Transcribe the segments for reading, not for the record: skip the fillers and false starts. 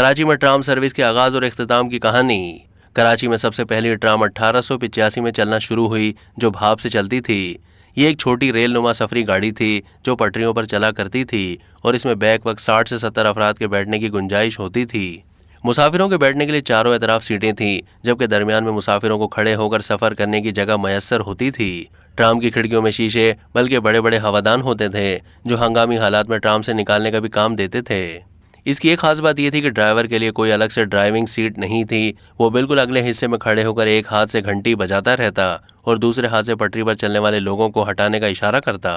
कराची में tram service के आगाज और इख्तिताम की कहानी। कराची में सबसे पहली ट्राम 1885 में चलना शुरू हुई, जो भाप से चलती थी। ये एक छोटी रेल नुमा सफरी गाड़ी थी जो पटरियों पर चला करती थी और इसमें बैक वक्त 60 से 70 अफराद के बैठने की गुंजाइश होती थी। मुसाफिरों के बैठने के लिए चारों तरफ सीटें थीं, जबकि दरमियान में मुसाफिरों को खड़े होकर सफर करने की जगह मयस्सर होती थी। ट्राम की खिड़कियों में शीशे बल्कि बड़े बड़े हवादान होते थे, जो हंगामी हालात में ट्राम से निकालने का भी काम देते थे। इसकी एक खास बात यह थी कि ड्राइवर के लिए कोई अलग से ड्राइविंग सीट नहीं थी। वो बिल्कुल अगले हिस्से में खड़े होकर एक हाथ से घंटी बजाता रहता और दूसरे हाथ से पटरी पर चलने वाले लोगों को हटाने का इशारा करता।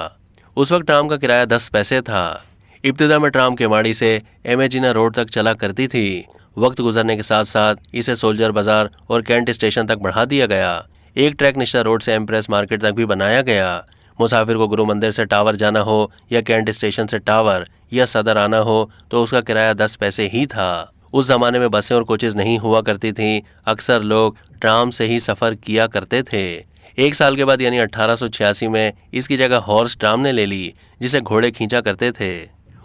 उस वक्त ट्राम का किराया 10 पैसे था। इब्तिदा में ट्राम केमाड़ी से एमेजिना रोड तक चला करती थी। वक्त गुजरने के साथ साथ इसे सोल्जर बाजार और कैंट स्टेशन तक बढ़ा दिया गया। एक ट्रैक निश्ता रोड से एम्प्रेस मार्केट तक भी बनाया गया। मुसाफिर को गुरु मंदिर से टावर जाना हो या कैंट स्टेशन से टावर या सदर आना हो तो उसका किराया 10 पैसे ही था। उस जमाने में बसें और कोचेज नहीं हुआ करती थीं। अक्सर लोग ट्राम से ही सफर किया करते थे। एक साल के बाद यानी 1886 में इसकी जगह हॉर्स ट्राम ने ले ली, जिसे घोड़े खींचा करते थे।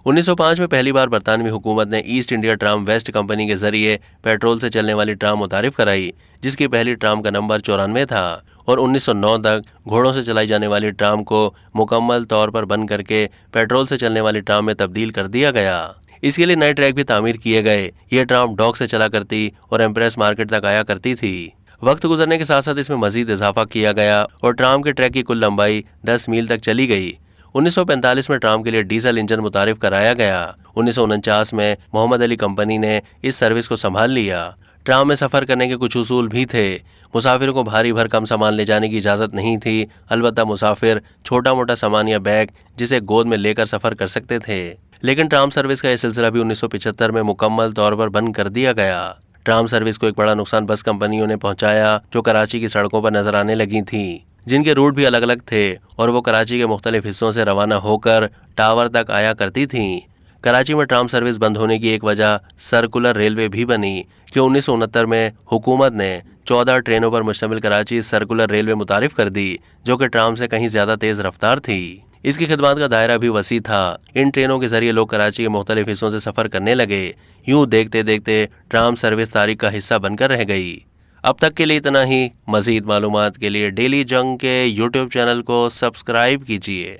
1905 में पहली बार बरतानवी हुकूमत ने ईस्ट इंडिया ट्राम वेस्ट कंपनी के जरिए पेट्रोल से चलने वाली ट्राम मुतारिफ कराई, जिसकी पहली ट्राम का नंबर 94 था और 1909 तक घोड़ों से चलाई जाने वाली ट्राम को मुकम्मल तौर पर बंद करके पेट्रोल से चलने वाली ट्राम में तब्दील कर दिया गया। इसके लिए नए ट्रैक भी तामीर किए गए। ये ट्राम डॉक से चला करती और एम्प्रेस मार्केट तक आया करती थी। वक्त गुजरने के साथ साथ इसमें मजीद इजाफा किया गया और ट्राम के ट्रैक की कुल लंबाई 10 मील तक चली गई। 1945 में ट्राम के लिए डीजल इंजन मुतारिफ कराया गया। 1949 में मोहम्मद अली कंपनी ने इस सर्विस को संभाल लिया। ट्राम में सफ़र करने के कुछ उसूल भी थे। मुसाफिरों को भारी भरकम सामान ले जाने की इजाज़त नहीं थी। अलबत्ता मुसाफिर छोटा मोटा सामान या बैग जिसे गोद में लेकर सफ़र कर सकते थे। लेकिन ट्राम सर्विस का यह सिलसिला भी 1975 में मुकम्मल तौर पर बंद कर दिया गया। ट्राम सर्विस को एक बड़ा नुकसान बस कंपनियों ने पहुंचाया, जो कराची की सड़कों पर नजर आने लगी थीं, जिनके रूट भी अलग अलग थे और वो कराची के मुख्तलिफ हिस्सों से रवाना होकर टावर तक आया करती थीं। कराची में ट्राम सर्विस बंद होने की एक वजह सर्कुलर रेलवे भी बनी कि 1969 में हुकूमत ने 14 ट्रेनों पर मुश्तमिल कराची सर्कुलर रेलवे मुतारिफ कर दी, जो कि ट्राम से कहीं ज्यादा तेज रफ्तार थी। इसकी खिदमत का दायरा भी वसी था। इन ट्रेनों के जरिए लोग कराची के मुख्तलिफ हिस्सों से सफर करने लगे। यूं देखते देखते ट्राम सर्विस तारीख का हिस्सा बनकर रह गई। अब तक के लिए इतना ही। मजीद मालूमात के लिए डेली जंग के यूट्यूब चैनल को सब्सक्राइब कीजिए।